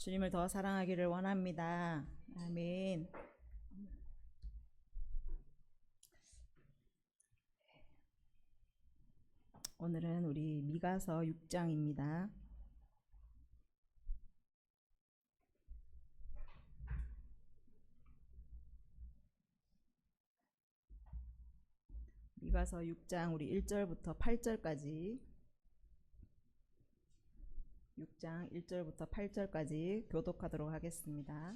주님을 더 사랑하기를 원합니다. 아멘. 오늘은 우리 미가서 6장입니다. 미가서 6장 우리 1절부터 8절까지 6장 1절부터 8절까지 교독하도록 하겠습니다.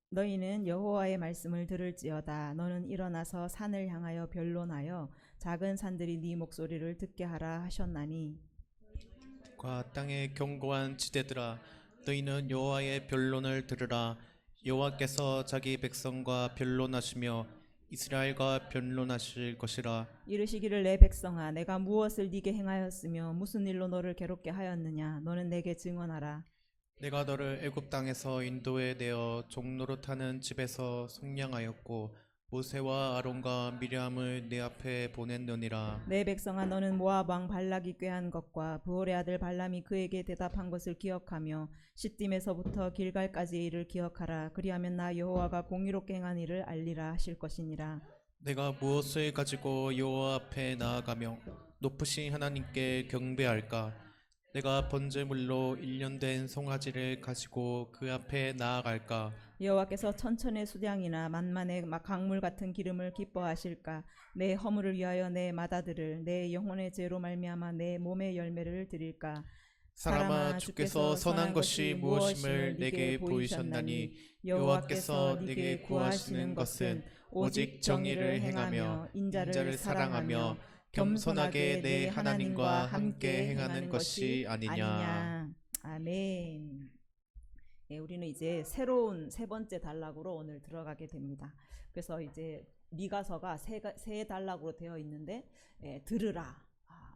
너희는 여호와의 말씀을 들을지어다. 너는 일어나서 산을 향하여 변론하여 작은 산들이 네 목소리를 듣게 하라 하셨나니 과 땅의 견고한 지대들아, 너희는 여호와의 변론을 들으라. 여호와께서 자기 백성과 변론하시며 이스라엘과 변론하실 것이라. 이르시기를 내 백성아 내가 무엇을 네게 행하였으며 무슨 일로 너를 괴롭게 하였느냐. 너는 내게 증언하라. 내가 너를 애굽 땅에서 인도에 내어 종노릇하는 집에서 속량하였고 모세와 아론과 미리암을 내 앞에 보냈느니라. 내 백성아 너는 모압 왕 발락이 꾀한 것과 부올의 아들 발람이 그에게 대답한 것을 기억하며 시딤에서부터 길갈까지의 일을 기억하라. 그리하면 나 여호와가 공의롭게 행한 일을 알리라 하실 것이니라. 내가 무엇을 가지고 여호와 앞에 나아가며 높으신 하나님께 경배할까? 내가 번제물로 일련된 송아지를 가지고 그 앞에 나아갈까? 여호와께서 천천의 수량이나 만만의 강물 같은 기름을 기뻐하실까? 내 허물을 위하여 내 맏아들을 내 영혼의 죄로 말미암아 내 몸의 열매를 드릴까? 사람아, 주께서 선한 것이 무엇임을 내게 보이셨나니 여호와께서 네게 구하시는 것은 오직 정의를 행하며 인자를 사랑하며 겸손하게 내 하나님과 함께 행하는 것이 아니냐. 아멘. 예, 우리는 이제 새로운 세 번째 단락으로 오늘 들어가게 됩니다. 그래서 이제 미가서가 세 단락으로 되어 있는데 들으라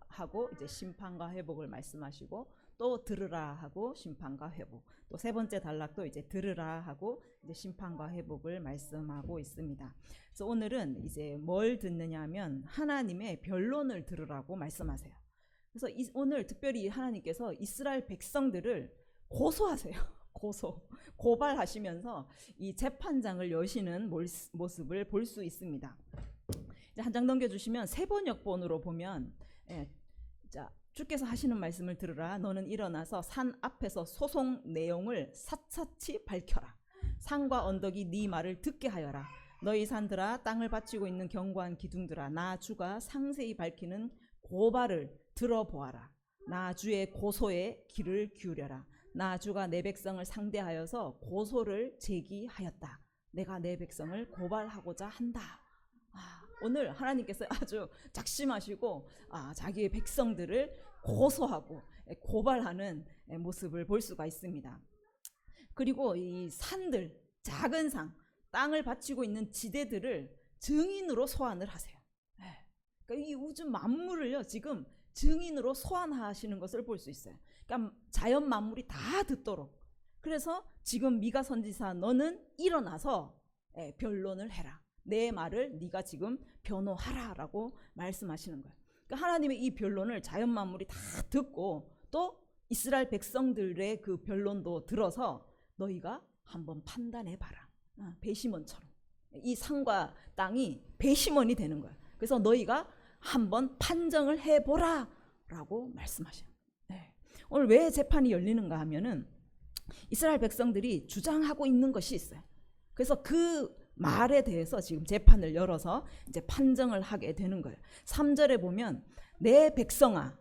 하고 이제 심판과 회복을 말씀하시고 또 들으라 하고 심판과 회복, 또 세 번째 단락도 이제 들으라 하고 이제 심판과 회복을 말씀하고 있습니다. 그래서 오늘은 이제 뭘 듣느냐 하면 하나님의 변론을 들으라고 말씀하세요. 그래서 오늘 특별히 하나님께서 이스라엘 백성들을 고소하세요. 고발하시면서 이 재판장을 여시는 모습을 볼 수 있습니다. 한 장 넘겨주시면 세번역본으로 보면 자, 주께서 하시는 말씀을 들으라. 너는 일어나서 산 앞에서 소송 내용을 샅샅이 밝혀라. 산과 언덕이 네 말을 듣게 하여라. 너희 산들아, 땅을 바치고 있는 견고한 기둥들아, 나 주가 상세히 밝히는 고발을 들어보아라. 나 주의 고소에 귀를 기울여라. 나 주가 내 백성을 상대하여서 고소를 제기하였다. 내가 내 백성을 고발하고자 한다. 오늘 하나님께서 아주 작심하시고 자기의 백성들을 고소하고 고발하는 모습을 볼 수가 있습니다. 그리고 이 산들, 작은 산, 땅을 바치고 있는 지대들을 증인으로 소환을 하세요. 그러니까 이 우주 만물을요 지금 증인으로 소환하시는 것을 볼 수 있어요. 그러니까 자연 만물이 다 듣도록. 그래서 지금 미가 선지자 너는 일어나서 변론을 해라. 내 말을 네가 지금 변호하라라고 말씀하시는 거예요. 그러니까 하나님의 이 변론을 자연 만물이 다 듣고 또 이스라엘 백성들의 그 변론도 들어서 너희가 한번 판단해봐라. 배심원처럼 이 산과 땅이 배심원이 되는 거예요. 그래서 너희가 한번 판정을 해보라 라고 말씀하셔요. 오늘 왜 재판이 열리는가 하면은 이스라엘 백성들이 주장하고 있는 것이 있어요. 그래서 그 말에 대해서 지금 재판을 열어서 이제 판정을 하게 되는 거예요. 3절에 보면 내 백성아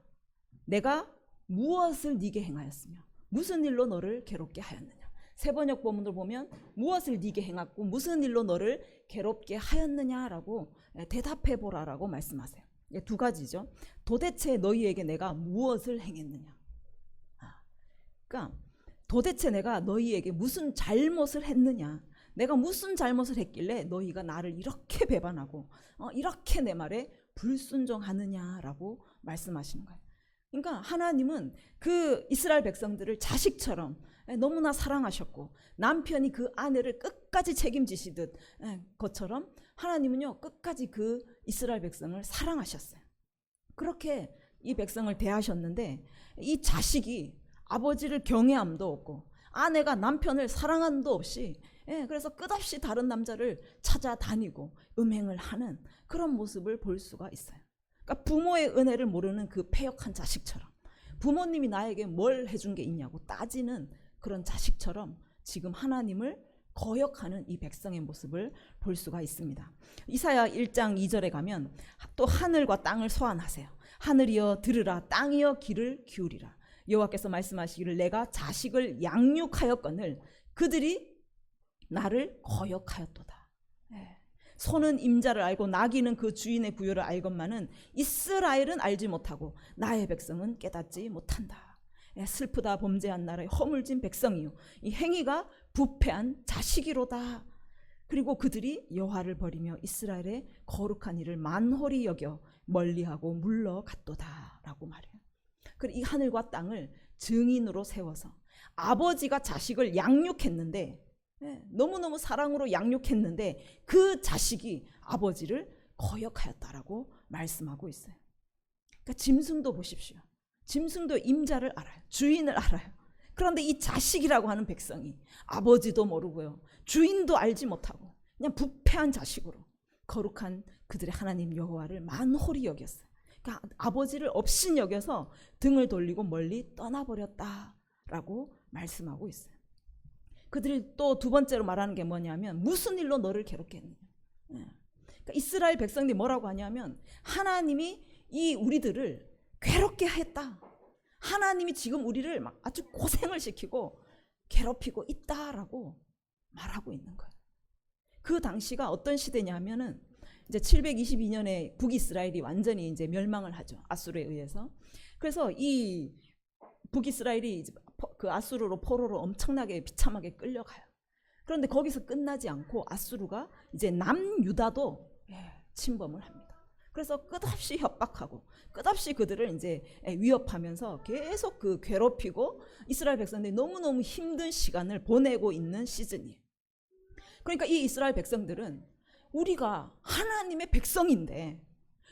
내가 무엇을 네게 행하였으며 무슨 일로 너를 괴롭게 하였느냐. 세번역 본문을 보면 무엇을 네게 행했고 무슨 일로 너를 괴롭게 하였느냐라고 대답해 보라라고 말씀하세요. 두 가지죠. 도대체 너희에게 내가 무엇을 행했느냐. 그러니까 도대체 내가 너희에게 무슨 잘못을 했느냐. 내가 무슨 잘못을 했길래 너희가 나를 이렇게 배반하고 이렇게 내 말에 불순종하느냐라고 말씀하시는 거예요. 그러니까 하나님은 그 이스라엘 백성들을 자식처럼 너무나 사랑하셨고 남편이 그 아내를 끝까지 책임지시듯 것처럼 하나님은요 끝까지 그 이스라엘 백성을 사랑하셨어요. 그렇게 이 백성을 대하셨는데 이 자식이 아버지를 경외함도 없고 아내가 남편을 사랑함도 없이 그래서 끝없이 다른 남자를 찾아다니고 음행을 하는 그런 모습을 볼 수가 있어요. 그러니까 부모의 은혜를 모르는 그 패역한 자식처럼 부모님이 나에게 뭘 해준 게 있냐고 따지는 그런 자식처럼 지금 하나님을 거역하는 이 백성의 모습을 볼 수가 있습니다. 이사야 1장 2절에 가면 또 하늘과 땅을 소환하세요. 하늘이여 들으라, 땅이여 귀를 기울이라. 여호와께서 말씀하시기를 내가 자식을 양육하였거늘 그들이 나를 거역하였도다. 소는 임자를 알고 나귀는 그 주인의 구요를 알건만은 이스라엘은 알지 못하고 나의 백성은 깨닫지 못한다. 슬프다 범죄한 나라의 허물진 백성이요 이 행위가 부패한 자식이로다. 그리고 그들이 여호와를 버리며 이스라엘의 거룩한 일을 만홀히 여겨 멀리하고 물러갔도다 라고 말해요. 그리고 이 하늘과 땅을 증인으로 세워서 아버지가 자식을 양육했는데 너무너무 사랑으로 양육했는데 그 자식이 아버지를 거역하였다라고 말씀하고 있어요. 그러니까 짐승도 보십시오. 짐승도 임자를 알아요. 주인을 알아요. 그런데 이 자식이라고 하는 백성이 아버지도 모르고요. 주인도 알지 못하고 그냥 부패한 자식으로 거룩한 그들의 하나님 여호와를 만홀히 여겼어요. 그러니까 아버지를 없인 여겨서 등을 돌리고 멀리 떠나버렸다라고 말씀하고 있어요. 그들이 또 두 번째로 말하는 게 뭐냐면 무슨 일로 너를 괴롭게 했느냐. 그러니까 이스라엘 백성들이 뭐라고 하냐면 하나님이 이 우리들을 괴롭게 했다. 하나님이 지금 우리를 막 아주 고생을 시키고 괴롭히고 있다라고 말하고 있는 거예요. 그 당시가 어떤 시대냐면은 이제 722년에 북이스라엘이 완전히 이제 멸망을 하죠. 아수르에 의해서. 그래서 이 북이스라엘이 이제 그 아수르로 포로로 엄청나게 비참하게 끌려가요. 그런데 거기서 끝나지 않고 아수르가 이제 남유다도 침범을 합니다. 그래서 끝없이 협박하고 끝없이 그들을 이제 위협하면서 계속 그 괴롭히고 이스라엘 백성들이 너무너무 힘든 시간을 보내고 있는 시즌이에요. 그러니까 이 이스라엘 백성들은 우리가 하나님의 백성인데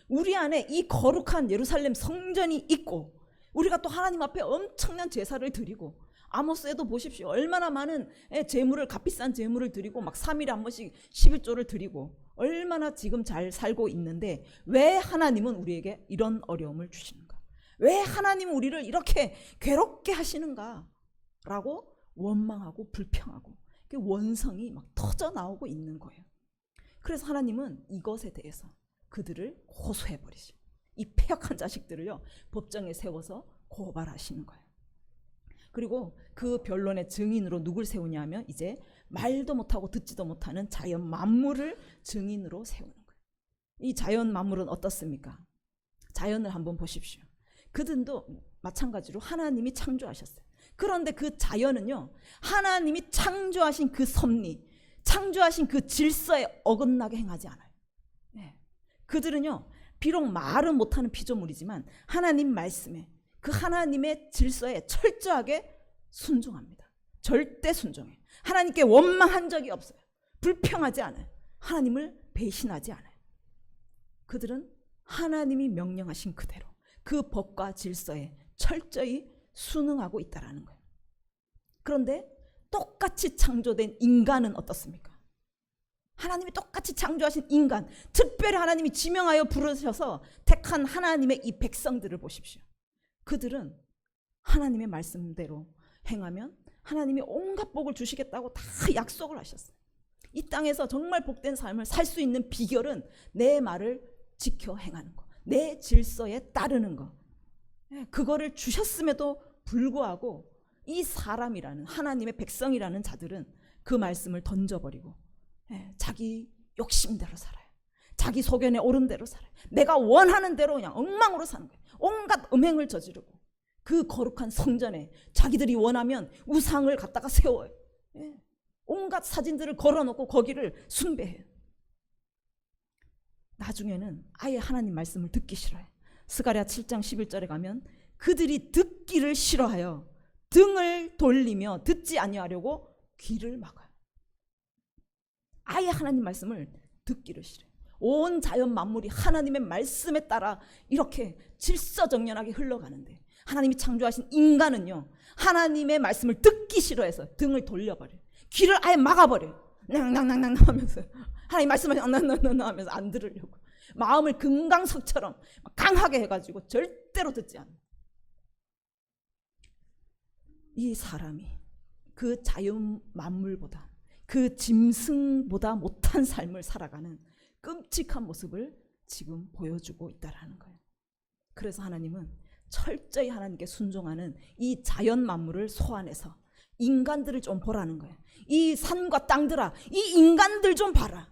우리 안에 이 거룩한 예루살렘 성전이 있고 우리가 또 하나님 앞에 엄청난 제사를 드리고 아모스에도 보십시오. 얼마나 많은 제물을 값비싼 제물을 드리고 막 3일에 한 번씩 11조를 드리고 얼마나 지금 잘 살고 있는데 왜 하나님은 우리에게 이런 어려움을 주시는가? 왜 하나님은 우리를 이렇게 괴롭게 하시는가? 라고 원망하고 불평하고 원성이 막 터져 나오고 있는 거예요. 그래서 하나님은 이것에 대해서 그들을 고소해버리시고 이 패역한 자식들을요 법정에 세워서 고발하시는 거예요. 그리고 그 변론의 증인으로 누굴 세우냐 하면 이제 말도 못하고 듣지도 못하는 자연 만물을 증인으로 세우는 거예요. 이 자연 만물은 어떻습니까? 자연을 한번 보십시오. 그들도 마찬가지로 하나님이 창조하셨어요. 그런데 그 자연은요 하나님이 창조하신 그 섭리, 창조하신 그 질서에 어긋나게 행하지 않아요. 그들은요 비록 말은 못하는 피조물이지만 하나님 말씀에 그 하나님의 질서에 철저하게 순종합니다. 절대 순종해요. 하나님께 원망한 적이 없어요. 불평하지 않아요. 하나님을 배신하지 않아요. 그들은 하나님이 명령하신 그대로 그 법과 질서에 철저히 순응하고 있다는 거예요. 그런데 똑같이 창조된 인간은 어떻습니까? 하나님이 똑같이 창조하신 인간, 특별히 하나님이 지명하여 부르셔서 택한 하나님의 이 백성들을 보십시오. 그들은 하나님의 말씀대로 행하면 하나님이 온갖 복을 주시겠다고 다 약속을 하셨어요. 이 땅에서 정말 복된 삶을 살 수 있는 비결은 내 말을 지켜 행하는 거, 내 질서에 따르는 거. 그거를 주셨음에도 불구하고 이 사람이라는 하나님의 백성이라는 자들은 그 말씀을 던져버리고 자기 욕심대로 살아요. 자기 소견에 오른 대로 살아요. 내가 원하는 대로 그냥 엉망으로 사는 거예요. 온갖 음행을 저지르고 그 거룩한 성전에 자기들이 원하면 우상을 갖다가 세워요. 온갖 사진들을 걸어놓고 거기를 숭배해요. 나중에는 아예 하나님 말씀을 듣기 싫어요. 스가랴 7장 11절에 가면 그들이 듣기를 싫어하여 등을 돌리며 듣지 아니하려고 귀를 막아요. 아예 하나님 말씀을 듣기를 싫어요. 온 자연 만물이 하나님의 말씀에 따라 이렇게 질서정연하게 흘러가는데 하나님이 창조하신 인간은요, 하나님의 말씀을 듣기 싫어해서 등을 돌려버려요. 귀를 아예 막아버려요. 낭낭낭낭 하면서 하나님 말씀을 낭낭낭낭 하면서 안 들으려고 마음을 금강석처럼 강하게 해가지고 절대로 듣지 않아요. 이 사람이 그 자연 만물보다, 그 짐승보다 못한 삶을 살아가는 끔찍한 모습을 지금 보여주고 있다라는 거예요. 그래서 하나님은 철저히 하나님께 순종하는 이 자연 만물을 소환해서 인간들을 좀 보라는 거예요. 이 산과 땅들아, 이 인간들 좀 봐라.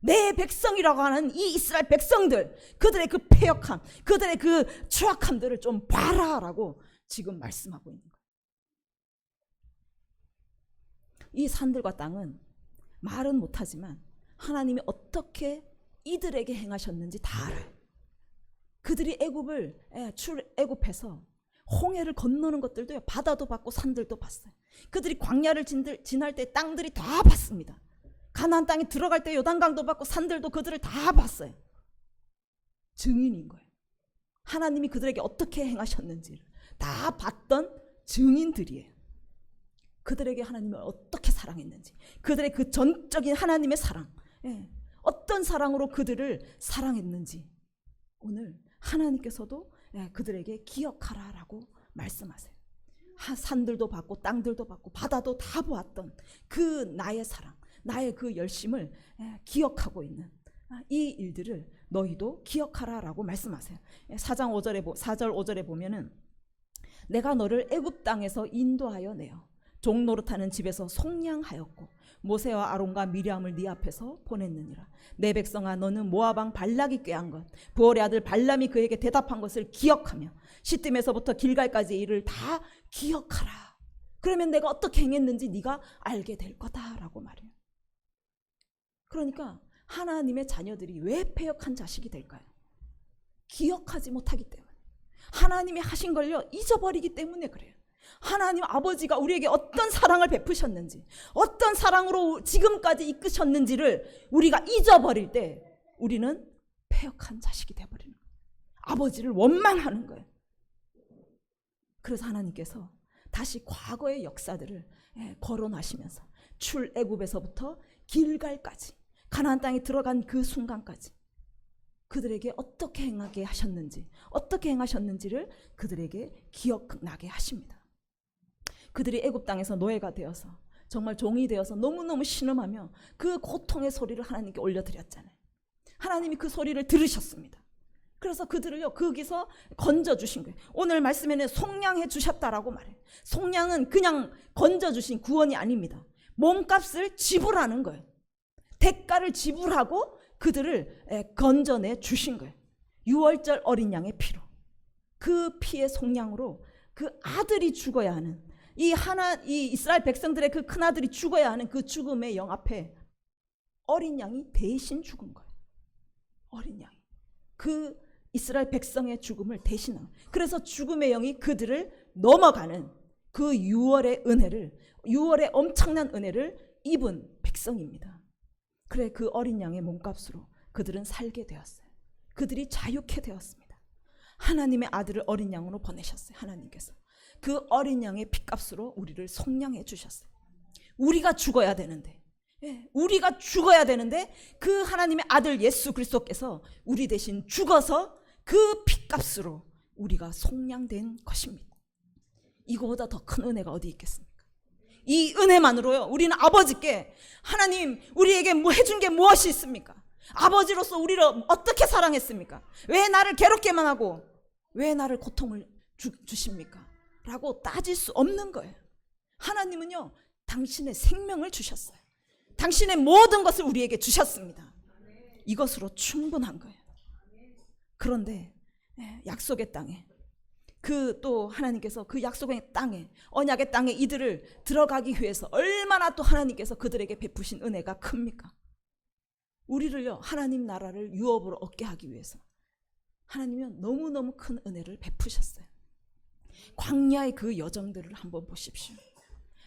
내 백성이라고 하는 이 이스라엘 백성들, 그들의 그 패역함, 그들의 그 추악함들을 좀 봐라라고 지금 말씀하고 있는 거예요. 이 산들과 땅은 말은 못하지만 하나님이 어떻게 이들에게 행하셨는지 다 알아요. 그들이 출애굽해서 홍해를 건너는 것들도요, 바다도 봤고 산들도 봤어요. 그들이 광야를 지날 때 땅들이 다 봤습니다. 가나안 땅에 들어갈 때 요단강도 봤고 산들도 그들을 다 봤어요. 증인인 거예요. 하나님이 그들에게 어떻게 행하셨는지를 다 봤던 증인들이에요. 그들에게 하나님을 어떻게 사랑했는지, 그들의 그 전적인 하나님의 사랑, 어떤 사랑으로 그들을 사랑했는지 오늘 하나님께서도 그들에게 기억하라라고 말씀하세요. 산들도 봤고 땅들도 봤고 바다도 다 보았던 그 나의 사랑, 나의 그 열심을 기억하고 있는 이 일들을 너희도 기억하라라고 말씀하세요. 4장 4절 5절에 보면은 내가 너를 애굽 땅에서 인도하여 내어 종 노릇하는 집에서 속량하였고 모세와 아론과 미리암을 네 앞에서 보냈느니라. 내 백성아, 너는 모압 왕 발락이 꾀한 것, 부올의 아들 발람이 그에게 대답한 것을 기억하며 시딤에서부터 길갈까지의 일을 다 기억하라. 그러면 내가 어떻게 행했는지 네가 알게 될 거다라고 말해요. 그러니까 하나님의 자녀들이 왜 패역한 자식이 될까요? 기억하지 못하기 때문에, 하나님이 하신 걸요 잊어버리기 때문에 그래요. 하나님 아버지가 우리에게 어떤 사랑을 베푸셨는지, 어떤 사랑으로 지금까지 이끄셨는지를 우리가 잊어버릴 때 우리는 패역한 자식이 되어버리는 거예요. 아버지를 원망하는 거예요. 그래서 하나님께서 다시 과거의 역사들을 거론하시면서 출애굽에서부터 길갈까지, 가나안 땅에 들어간 그 순간까지 그들에게 어떻게 행하게 하셨는지, 어떻게 행하셨는지를 그들에게 기억나게 하십니다. 그들이 애굽 땅에서 노예가 되어서 정말 종이 되어서 너무너무 신음하며 그 고통의 소리를 하나님께 올려드렸잖아요. 하나님이 그 소리를 들으셨습니다. 그래서 그들을요 거기서 건져주신 거예요. 오늘 말씀에는 속량해 주셨다라고 말해요. 속량은 그냥 건져주신 구원이 아닙니다. 몸값을 지불하는 거예요. 대가를 지불하고 그들을 건져내 주신 거예요. 유월절 어린 양의 피로, 그 피의 속량으로 그 아들이 죽어야 하는, 이 이스라엘 백성들의 그 큰아들이 죽어야 하는 그 죽음의 영 앞에 어린 양이 대신 죽은 거예요. 어린 양이 그 이스라엘 백성의 죽음을 대신한, 그래서 죽음의 영이 그들을 넘어가는 그 유월의 은혜를, 유월의 엄청난 은혜를 입은 백성입니다. 그래 그 어린 양의 몸값으로 그들은 살게 되었어요. 그들이 자유케 되었습니다. 하나님의 아들을 어린 양으로 보내셨어요. 하나님께서 그 어린 양의 핏값으로 우리를 속량해 주셨어요. 우리가 죽어야 되는데, 우리가 죽어야 되는데 그 하나님의 아들 예수 그리스도께서 우리 대신 죽어서 그 핏값으로 우리가 속량된 것입니다. 이거보다 더 큰 은혜가 어디 있겠습니까? 이 은혜만으로요 우리는 아버지께, 하나님 우리에게 뭐 해준 게 무엇이 있습니까? 아버지로서 우리를 어떻게 사랑했습니까? 왜 나를 괴롭게만 하고 왜 나를 고통을 주십니까? 라고 따질 수 없는 거예요. 하나님은요 당신의 생명을 주셨어요. 당신의 모든 것을 우리에게 주셨습니다. 이것으로 충분한 거예요. 그런데 약속의 땅에, 그 또 하나님께서 그 약속의 땅에, 언약의 땅에 이들을 들어가기 위해서 얼마나 또 하나님께서 그들에게 베푸신 은혜가 큽니까? 우리를요 하나님 나라를 유업으로 얻게 하기 위해서 하나님은 너무너무 큰 은혜를 베푸셨어요. 광야의 그 여정들을 한번 보십시오.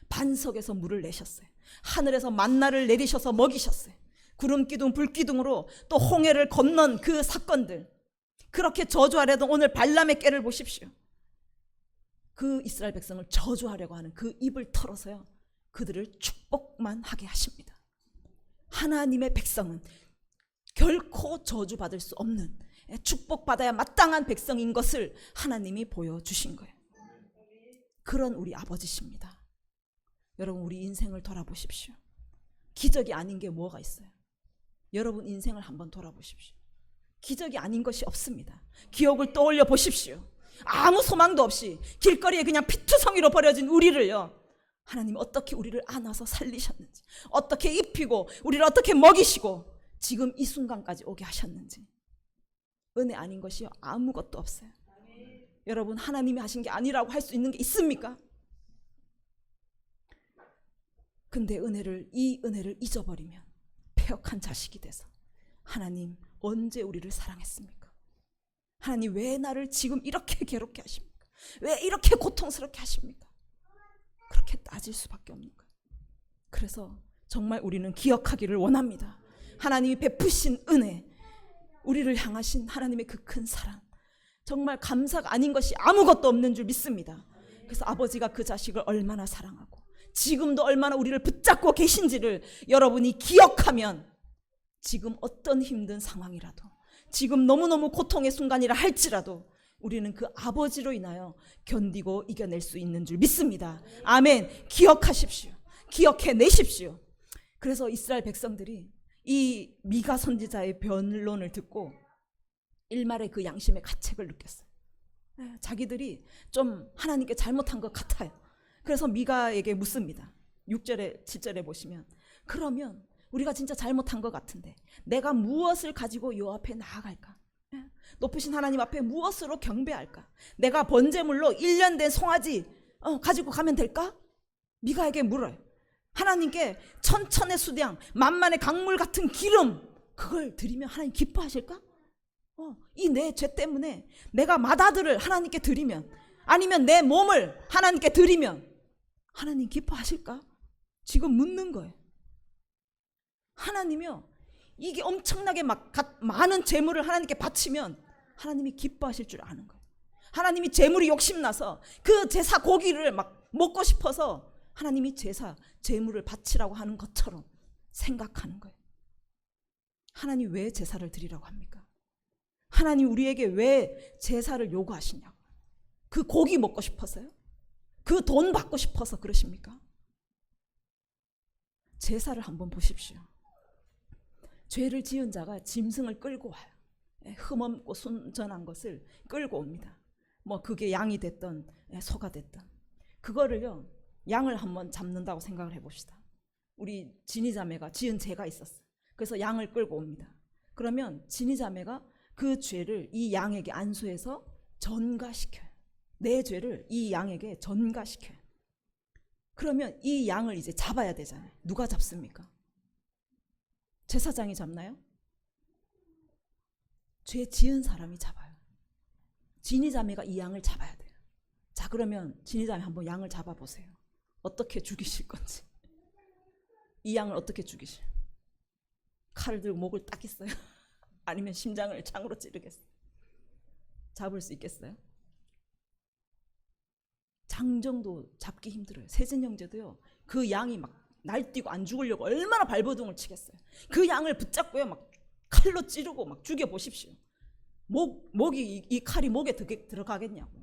반석에서 물을 내셨어요. 하늘에서 만나를 내리셔서 먹이셨어요. 구름기둥 불기둥으로 또 홍해를 건넌 그 사건들, 그렇게 저주 아래던 오늘 발람의 꾀를 보십시오. 그 이스라엘 백성을 저주하려고 하는 그 입을 털어서요, 그들을 축복만 하게 하십니다. 하나님의 백성은 결코 저주받을 수 없는, 축복받아야 마땅한 백성인 것을 하나님이 보여주신 거예요. 그런 우리 아버지십니다. 여러분, 우리 인생을 돌아보십시오. 기적이 아닌 게 뭐가 있어요? 여러분 인생을 한번 돌아보십시오. 기적이 아닌 것이 없습니다. 기억을 떠올려 보십시오. 아무 소망도 없이 길거리에 그냥 피투성이로 버려진 우리를요, 하나님이 어떻게 우리를 안아서 살리셨는지, 어떻게 입히고 우리를 어떻게 먹이시고 지금 이 순간까지 오게 하셨는지, 은혜 아닌 것이요 아무것도 없어요. 여러분, 하나님이 하신 게 아니라고 할 수 있는 게 있습니까? 근데 이 은혜를 잊어버리면 폐역한 자식이 돼서, 하나님 언제 우리를 사랑했습니까? 하나님 왜 나를 지금 이렇게 괴롭게 하십니까? 왜 이렇게 고통스럽게 하십니까? 그렇게 따질 수밖에 없는 거예요. 그래서 정말 우리는 기억하기를 원합니다. 하나님이 베푸신 은혜, 우리를 향하신 하나님의 그 큰 사랑, 정말 감사가 아닌 것이 아무것도 없는 줄 믿습니다. 그래서 아버지가 그 자식을 얼마나 사랑하고 지금도 얼마나 우리를 붙잡고 계신지를 여러분이 기억하면, 지금 어떤 힘든 상황이라도, 지금 너무너무 고통의 순간이라 할지라도 우리는 그 아버지로 인하여 견디고 이겨낼 수 있는 줄 믿습니다. 아멘. 기억하십시오. 기억해내십시오. 그래서 이스라엘 백성들이 이 미가 선지자의 변론을 듣고 일말의 그 양심의 가책을 느꼈어요. 자기들이 좀 하나님께 잘못한 것 같아요. 그래서 미가에게 묻습니다. 6절에 7절에 보시면, 그러면 우리가 진짜 잘못한 것 같은데 내가 무엇을 가지고 요 앞에 나아갈까? 높으신 하나님 앞에 무엇으로 경배할까? 내가 번제물로 1년 된 송아지 가지고 가면 될까? 미가에게 물어요. 하나님께 천천의 수량, 만만의 강물 같은 기름, 그걸 드리면 하나님 기뻐하실까? 이 내 죄 때문에 내가 맏아들을 하나님께 드리면, 아니면 내 몸을 하나님께 드리면 하나님 기뻐하실까? 지금 묻는 거예요. 하나님이요, 이게 엄청나게 많은 재물을 하나님께 바치면 하나님이 기뻐하실 줄 아는 거예요. 하나님이 재물이 욕심나서 그 제사 고기를 막 먹고 싶어서 하나님이 재물을 바치라고 하는 것처럼 생각하는 거예요. 하나님 왜 제사를 드리라고 합니까? 하나님 우리에게 왜 제사를 요구하시냐고. 그 고기 먹고 싶어서요? 그 돈 받고 싶어서 그러십니까? 제사를 한번 보십시오. 죄를 지은 자가 짐승을 끌고 와요. 흠없고 순전한 것을 끌고 옵니다. 뭐 그게 양이 됐던 소가 됐던, 그거를요, 양을 한번 잡는다고 생각을 해봅시다. 우리 지니자매가 지은 죄가 있었어요. 그래서 양을 끌고 옵니다. 그러면 지니자매가 그 죄를 이 양에게 안수해서 전가시켜요. 내 죄를 이 양에게 전가시켜요. 그러면 이 양을 이제 잡아야 되잖아요. 누가 잡습니까? 제사장이 잡나요? 죄 지은 사람이 잡아요. 지니자매가 이 양을 잡아야 돼요. 자, 그러면 지니자매 한번 양을 잡아보세요. 어떻게 죽이실 건지. 이 양을 어떻게 죽이실? 칼을 들고 목을 따겠어요? 아니면 심장을 창으로 찌르겠어요? 잡을 수 있겠어요? 장정도 잡기 힘들어요. 세진 형제도요, 그 양이 막 날뛰고 안 죽으려고 얼마나 발버둥을 치겠어요. 그 양을 붙잡고요, 막 칼로 찌르고 막 죽여보십시오. 목이, 이 칼이 목에 들어가겠냐고.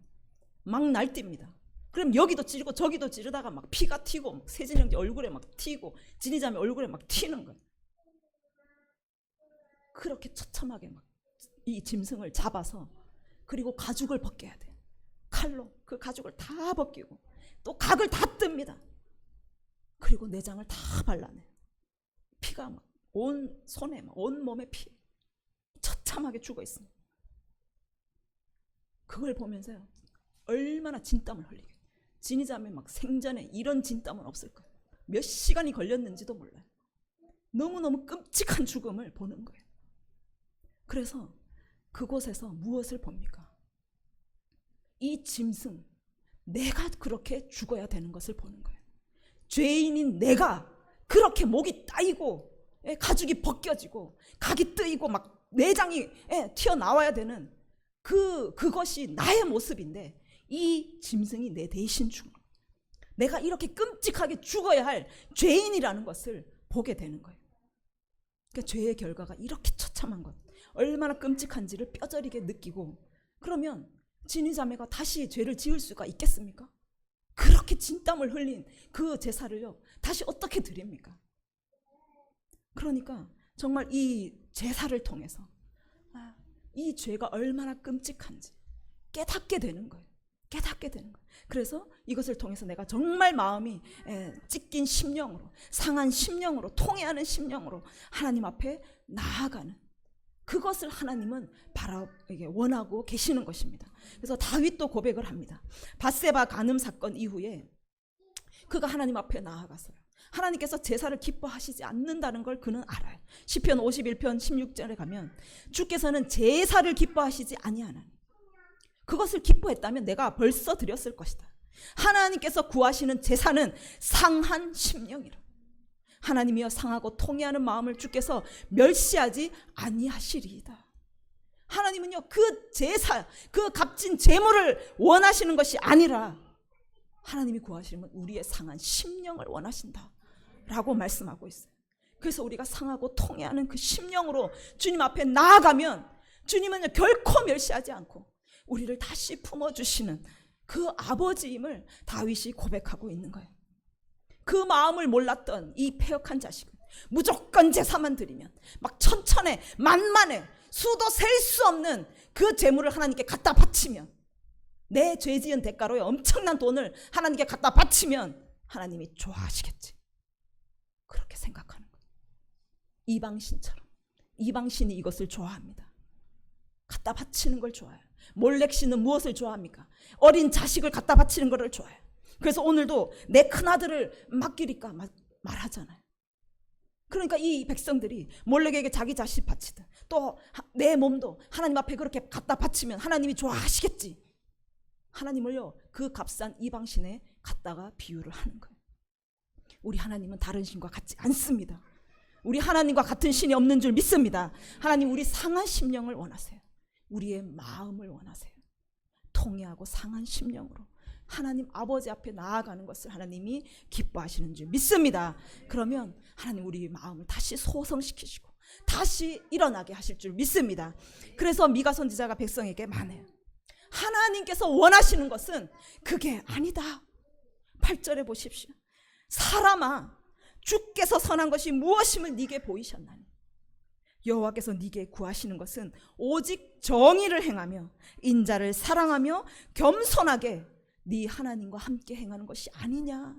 막 날뜁니다. 그럼 여기도 찌르고 저기도 찌르다가 막 피가 튀고, 막 세진 형제 얼굴에 막 튀고, 지니자매 얼굴에 막 튀는 거예요. 그렇게 처참하게 막 이 짐승을 잡아서, 그리고 가죽을 벗겨야 돼요. 칼로 그 가죽을 다 벗기고 또 각을 다 뜹니다. 그리고 내장을 다 발라내요. 피가 막 온 손에, 막 온 몸에 피, 처참하게 죽어 있습니다. 그걸 보면서요, 얼마나 진땀을 흘리게. 지니자매 막 생전에 이런 진땀은 없을 거예요. 몇 시간이 걸렸는지도 몰라요. 너무너무 끔찍한 죽음을 보는 거예요. 그래서 그곳에서 무엇을 봅니까? 이 짐승, 내가 그렇게 죽어야 되는 것을 보는 거예요. 죄인인 내가 그렇게 목이 따이고 가죽이 벗겨지고 각이 뜨이고 막 내장이 튀어나와야 되는 그것이 나의 모습인데, 이 짐승이 내 대신 죽는 거예요. 내가 이렇게 끔찍하게 죽어야 할 죄인이라는 것을 보게 되는 거예요. 그러니까 죄의 결과가 이렇게 처참한 것, 얼마나 끔찍한지를 뼈저리게 느끼고, 그러면 진위자매가 다시 죄를 지을 수가 있겠습니까? 그렇게 진땀을 흘린 그 제사를요 다시 어떻게 드립니까? 그러니까 정말 이 제사를 통해서 이 죄가 얼마나 끔찍한지 깨닫게 되는 거예요. 깨닫게 되는 거예요. 그래서 이것을 통해서 내가 정말 마음이 찢긴 심령으로, 상한 심령으로, 통회하는 심령으로 하나님 앞에 나아가는, 그것을 하나님은 원하고 계시는 것입니다. 그래서 다윗도 고백을 합니다. 밧세바 간음 사건 이후에 그가 하나님 앞에 나아가서요, 하나님께서 제사를 기뻐하시지 않는다는 걸 그는 알아요. 시편 51편 16절에 가면 주께서는 제사를 기뻐하시지 아니하나니 그것을 기뻐했다면 내가 벌써 드렸을 것이다. 하나님께서 구하시는 제사는 상한 심령이라. 하나님이여 상하고 통회하는 마음을 주께서 멸시하지 아니하시리이다. 하나님은요 그 제사, 그 값진 제물을 원하시는 것이 아니라 하나님이 구하시는 건 우리의 상한 심령을 원하신다 라고 말씀하고 있어요. 그래서 우리가 상하고 통회하는 그 심령으로 주님 앞에 나아가면 주님은 결코 멸시하지 않고 우리를 다시 품어주시는 그 아버지임을 다윗이 고백하고 있는 거예요. 그 마음을 몰랐던 이 패역한 자식은 무조건 제사만 드리면 막 천천에 만만에 수도 셀 수 없는 그 재물을 하나님께 갖다 바치면, 내 죄 지은 대가로 엄청난 돈을 하나님께 갖다 바치면 하나님이 좋아하시겠지, 그렇게 생각하는 거예요. 이방신처럼. 이방신이 이것을 좋아합니다. 갖다 바치는 걸 좋아해요. 몰렉신은 무엇을 좋아합니까? 어린 자식을 갖다 바치는 것을 좋아해요. 그래서 오늘도 내 큰아들을 맡기니까 말하잖아요. 그러니까 이 백성들이 몰렉에게 자기 자식 바치든 또 내 몸도 하나님 앞에 그렇게 갖다 바치면 하나님이 좋아하시겠지, 하나님을요 그 값싼 이방신에 갖다가 비유를 하는 거예요. 우리 하나님은 다른 신과 같지 않습니다. 우리 하나님과 같은 신이 없는 줄 믿습니다. 하나님 우리 상한 심령을 원하세요. 우리의 마음을 원하세요. 통회하고 상한 심령으로 하나님 아버지 앞에 나아가는 것을 하나님이 기뻐하시는 줄 믿습니다. 그러면 하나님 우리 마음을 다시 소성시키시고 다시 일어나게 하실 줄 믿습니다. 그래서 미가 선지자가 백성에게 말해요. 하나님께서 원하시는 것은 그게 아니다. 8절에 보십시오. 사람아, 주께서 선한 것이 무엇임을 네게 보이셨나니 여호와께서 네게 구하시는 것은 오직 정의를 행하며 인자를 사랑하며 겸손하게 네 하나님과 함께 행하는 것이 아니냐.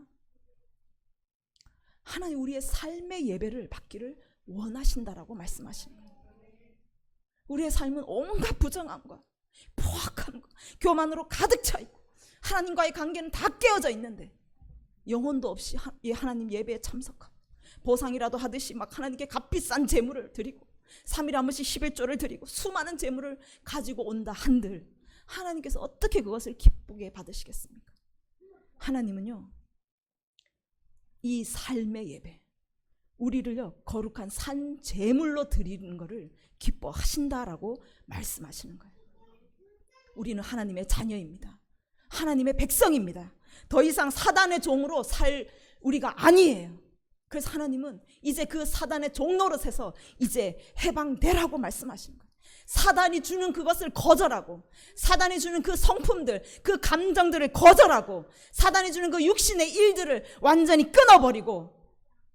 하나님 우리의 삶의 예배를 받기를 원하신다라고 말씀하시는 거예요. 우리의 삶은 온갖 부정함과 포악함과 교만으로 가득 차 있고 하나님과의 관계는 다 깨어져 있는데 영혼도 없이 하나님 예배에 참석하고 보상이라도 하듯이 막 하나님께 값비싼 제물을 드리고 3일에 한 번씩 11조를 드리고 수많은 제물을 가지고 온다 한들 하나님께서 어떻게 그것을 기쁘게 받으시겠습니까? 하나님은요 이 삶의 예배, 우리를요 거룩한 산 제물로 드리는 것을 기뻐하신다라고 말씀하시는 거예요. 우리는 하나님의 자녀입니다. 하나님의 백성입니다. 더 이상 사단의 종으로 살 우리가 아니에요. 그래서 하나님은 이제 그 사단의 종 노릇에서 이제 해방되라고 말씀하시는 거예요. 사단이 주는 그것을 거절하고 사단이 주는 그 성품들, 그 감정들을 거절하고 사단이 주는 그 육신의 일들을 완전히 끊어버리고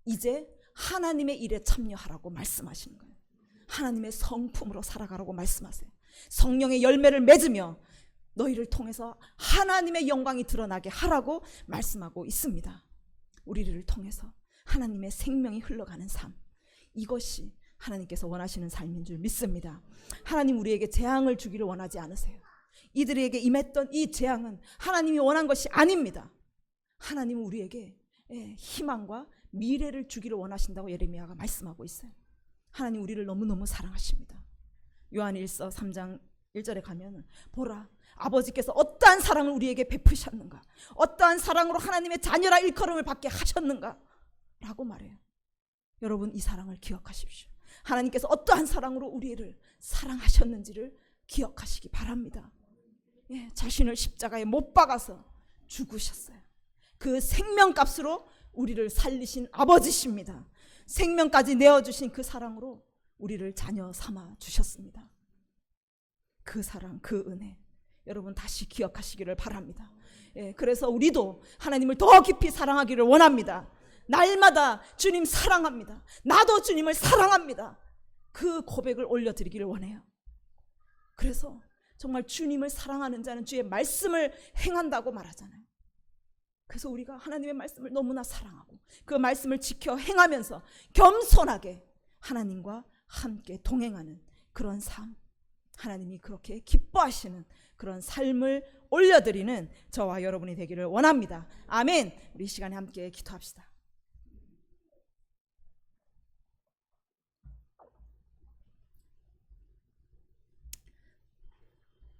이제 하나님의 일에 참여하라고 말씀하시는 거예요. 하나님의 성품으로 살아가라고 말씀하세요. 성령의 열매를 맺으며 너희를 통해서 하나님의 영광이 드러나게 하라고 말씀하고 있습니다. 우리를 통해서 하나님의 생명이 흘러가는 삶, 이것이 하나님께서 원하시는 삶인 줄 믿습니다. 하나님 우리에게 재앙을 주기를 원하지 않으세요. 이들에게 임했던 이 재앙은 하나님이 원한 것이 아닙니다. 하나님은 우리에게 희망과 미래를 주기를 원하신다고 예레미야가 말씀하고 있어요. 하나님 우리를 너무너무 사랑하십니다. 요한일서 3장 1절에 가면 보라 아버지께서 어떠한 사랑을 우리에게 베푸셨는가, 어떠한 사랑으로 하나님의 자녀라 일컬음을 받게 하셨는가 라고 말해요. 여러분 이 사랑을 기억하십시오. 하나님께서 어떠한 사랑으로 우리를 사랑하셨는지를 기억하시기 바랍니다. 자신을 십자가에 못 박아서 죽으셨어요. 그 생명값으로 우리를 살리신 아버지십니다. 생명까지 내어주신 그 사랑으로 우리를 자녀 삼아 주셨습니다. 그 사랑, 그 은혜 여러분 다시 기억하시기를 바랍니다. 그래서 우리도 하나님을 더 깊이 사랑하기를 원합니다. 날마다 주님 사랑합니다. 나도 주님을 사랑합니다. 그 고백을 올려드리기를 원해요. 그래서 정말 주님을 사랑하는 자는 주의 말씀을 행한다고 말하잖아요. 그래서 우리가 하나님의 말씀을 너무나 사랑하고 그 말씀을 지켜 행하면서 겸손하게 하나님과 함께 동행하는 그런 삶, 하나님이 그렇게 기뻐하시는 그런 삶을 올려드리는 저와 여러분이 되기를 원합니다. 아멘. 우리 이 시간에 함께 기도합시다.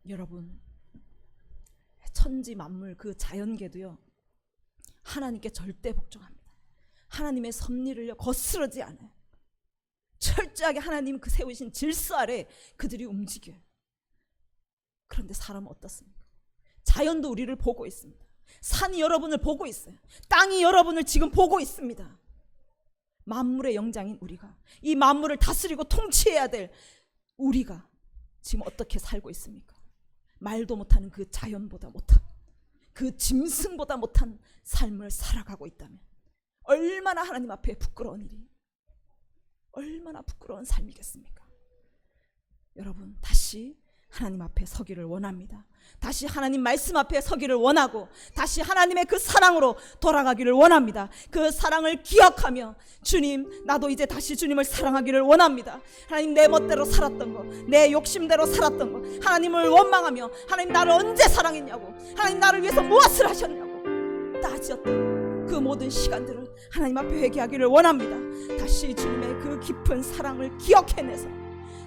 여러분, 천지 만물 그 자연계도요 하나님께 절대 복종합니다. 하나님의 섭리를 거스르지 않아요. 철저하게 하나님 그 세우신 질서 아래 그들이 움직여요. 그런데 사람은 어떻습니까? 자연도 우리를 보고 있습니다. 산이 여러분을 보고 있어요. 땅이 여러분을 지금 보고 있습니다. 만물의 영장인 우리가, 이 만물을 다스리고 통치해야 될 우리가 지금 어떻게 살고 있습니까? 말도 못하는 그 자연보다 못한, 그 짐승보다 못한 삶을 살아가고 있다면 얼마나 하나님 앞에 부끄러운 일이, 얼마나 부끄러운 삶이겠습니까? 여러분, 다시 하나님 앞에 서기를 원합니다. 다시 하나님 말씀 앞에 서기를 원하고 다시 하나님의 그 사랑으로 돌아가기를 원합니다. 그 사랑을 기억하며 주님, 나도 이제 다시 주님을 사랑하기를 원합니다. 하나님, 내 멋대로 살았던 거, 내 욕심대로 살았던 거, 하나님을 원망하며 하나님 나를 언제 사랑했냐고, 하나님 나를 위해서 무엇을 하셨냐고 따졌던 그 모든 시간들을 하나님 앞에 회개하기를 원합니다. 다시 주님의 그 깊은 사랑을 기억해내서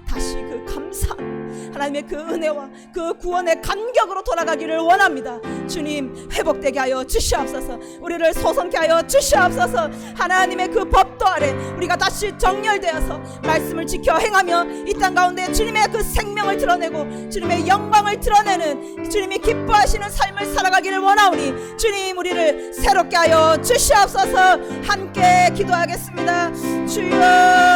다시 그 감사함, 하나님의 그 은혜와 그 구원의 감격으로 돌아가기를 원합니다. 주님, 회복되게 하여 주시옵소서. 우리를 소성케 하여 주시옵소서. 하나님의 그 법도 아래 우리가 다시 정렬되어서 말씀을 지켜 행하며 이 땅 가운데 주님의 그 생명을 드러내고 주님의 영광을 드러내는 주님이 기뻐하시는 삶을 살아가기를 원하오니 주님, 우리를 새롭게 하여 주시옵소서. 함께 기도하겠습니다. 주여